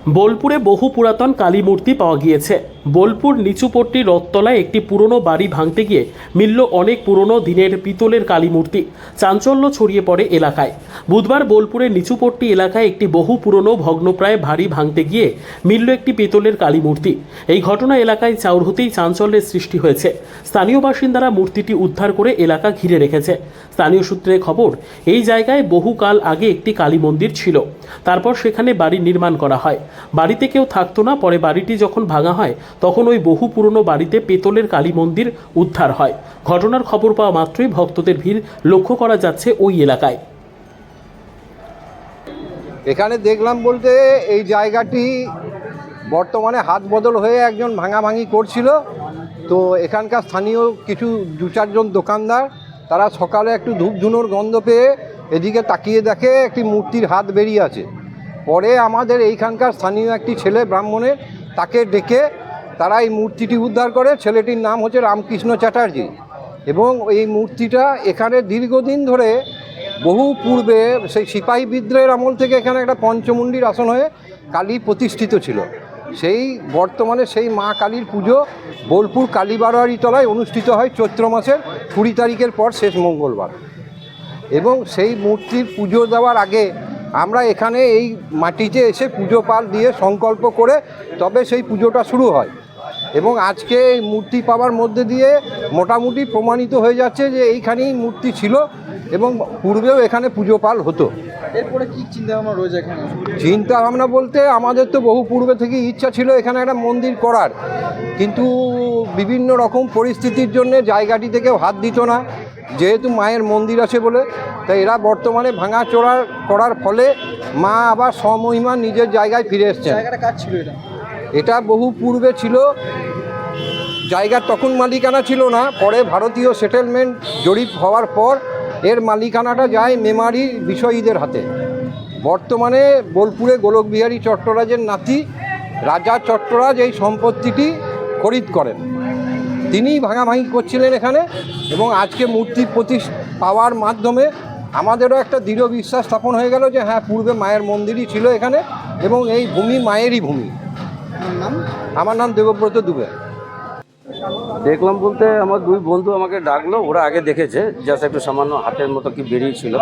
বোলপুরে বহু পুরাতন কালী মূর্তি পাওয়া গিয়েছে। বোলপুর নিচুপট্টি রথতলায় একটি পুরনো বাড়ি ভাঙতে গিয়ে মিলল অনেক পুরনো দিনের পিতলের কালী মূর্তি। চাঞ্চল্য ছড়িয়ে পড়ে এলাকায়। বুধবার বোলপুরের নিচুপট্টি এলাকায় একটি বহু পুরনো ভগ্নপ্রায় বাড়ি ভাঙতে গিয়ে মিলল একটি পিতলের কালী মূর্তি। এই ঘটনা এলাকায় চাউর হতেই চাঞ্চল্যের সৃষ্টি হয়েছে। স্থানীয় বাসিন্দারা মূর্তিটি উদ্ধার করে এলাকা ঘিরে রেখেছে। স্থানীয় সূত্রে খবর, এই জায়গায় বহুকাল আগে একটি কালী মন্দির ছিল। তারপর সেখানে বাড়ি নির্মাণ করা হয়। বাড়িতে কেউ থাকতো না। পরে বাড়িটি যখন ভাঙা হয় তখন ওই বহু পুরনো বাড়িতে পেতলের কালী মন্দির উদ্ধার হয়। ঘটনার খবর পাওয়া মাত্রই ভক্তদের ভিড় লক্ষ্য করা যাচ্ছে ওই এলাকায়। এখানে দেখলাম বলতে এই জায়গাটি বর্তমানে হাত বদল হয়ে একজন ভাঙাভাঙি করছিল। তো এখানকার স্থানীয় কিছু দু চারজন দোকানদার তারা সকালে একটু ধূপ ধুনোর গন্ধ পেয়ে এদিকে তাকিয়ে দেখে একটি মূর্তির হাত বেরিয়ে আছে। পরে আমাদের এইখানকার স্থানীয় একটি ছেলে ব্রাহ্মণের তাকে ডেকে তারা এই মূর্তিটি উদ্ধার করে। ছেলেটির নাম হচ্ছে রামকৃষ্ণ চ্যাটার্জি এবং এই মূর্তিটা এখানে দীর্ঘদিন ধরে বহু পূর্বে সেই সিপাহী বিদ্রোহের আমল থেকে এখানে একটা পঞ্চমুণ্ডির আসন হয়ে কালী প্রতিষ্ঠিত ছিল। সেই বর্তমানে সেই মা কালীর পুজো বোলপুর কালীবাড়ি তলায় অনুষ্ঠিত হয় চৈত্র মাসের 20 তারিখের পর শেষ মঙ্গলবার। এবং সেই মূর্তির পুজো দেওয়ার আগে আমরা এখানে এই মাটিতে এসে পুজো পাল দিয়ে সংকল্প করে তবে সেই পুজোটা শুরু হয়। এবং আজকে এই মূর্তি পাওয়ার মধ্যে দিয়ে মোটামুটি প্রমাণিত হয়ে যাচ্ছে যে এইখানেই মূর্তি ছিল এবং পূর্বেও এখানে পুজো পাল হতো। এরপরে কি চিন্তাভাবনা রয়েছে এখানে? চিন্তাভাবনা বলতে আমাদের তো বহু পূর্বে থেকে ইচ্ছা ছিল এখানে একটা মন্দির করার, কিন্তু বিভিন্ন রকম পরিস্থিতির জন্য জায়গাটি থেকেও হাত দিত না, যেহেতু মায়ের মন্দির আছে বলে। তাই এরা বর্তমানে ভাঙাচোরা করার ফলে মা আবার স্বমহিমা নিজের জায়গায় ফিরে এসছে। জায়গাটা কাজ ছিল এটা? এটা বহু পূর্বে ছিল। জায়গার তখন মালিকানা ছিল না। পরে ভারতীয় সেটেলমেন্ট জরিপ হওয়ার পর এর মালিকানাটা যায় মেমারি বিষয়ীদের হাতে। বর্তমানে বোলপুরে গোলকবিহারী চট্টরাজের নাতি রাজা চট্টরাজ এই সম্পত্তিটি খরিদ করেন। তিনিই ভাঙাভাঙি করছিলেন এখানে। এবং আজকে মূর্তি পাওয়ার মাধ্যমে আমাদেরও একটা দৃঢ় বিশ্বাস স্থাপন হয়ে গেল যে হ্যাঁ, পূর্বে মায়ের মন্দিরই ছিল এখানে এবং এই ভূমি মায়েরই ভূমি। আমার নাম দেবব্রত দুবে। দেখলাম বলতে আমার দুই বন্ধু আমাকে ডাকলো, ওরা আগে দেখেছে, জাস্ট একটু সামান্য হাতের মতো কি বেরিয়েছিল,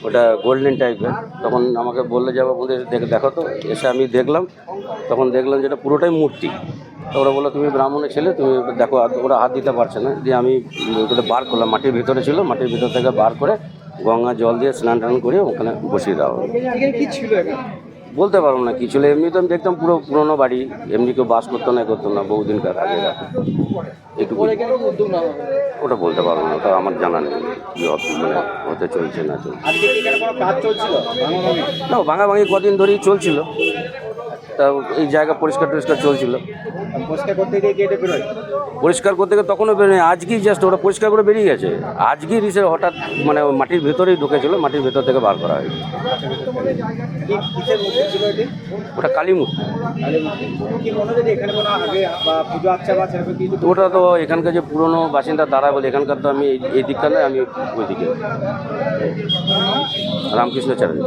ওটা গোল্ডেন টাইপের। তখন আমাকে বললে যাবো বলতে দেখো তো। এসে আমি দেখলাম, তখন দেখলাম যেটা পুরোটাই মূর্তি। তো ওরা বললো তুমি ব্রাহ্মণের ছেলে, তুমি দেখো। ওরা হাত দিতে পারছে না, দিয়ে আমি ওটা বার করলাম। মাটির ভিতরে ছিল, মাটির ভিতর থেকে বার করে গঙ্গা জল দিয়ে স্নান টান করে ওখানে বসিয়ে দেওয়া। এখানে কি ছিল এখানে? বলতে পারবো না কি ছিল। এমনি তো আমি দেখতাম পুরো পুরোনো বাড়ি, এমনি কেউ বাস করতো না করতো না, বহুদিনকার আগে। একটু ওটা বলতে পারবো না, ওটা আমার জানা নেই কী মানে হতে চলছে না চলছে। না, ভাঙাভাঙি কদিন ধরেই চলছিল। তা এই জায়গা পরিষ্কার টরিষ্কার চলছিল। পরিষ্কার করতে গিয়ে তখনও বেরোয়, আজকেই জাস্ট ওরা পরিষ্কার করে বেরিয়ে গেছে। আজকেই রিসে হঠাৎ মানে মাটির ভেতরেই ঢুকেছিল, মাটির ভেতর থেকে বার করা হয়েছে। ওটা কালী মূর্তি। ওটা তো এখানকার যে পুরনো বাসিন্দা তারা বলে, এখানকার তো আমি এই দিকটা নয়, আমি ওই দিকে। রামকৃষ্ণ চ্যাটার্জি।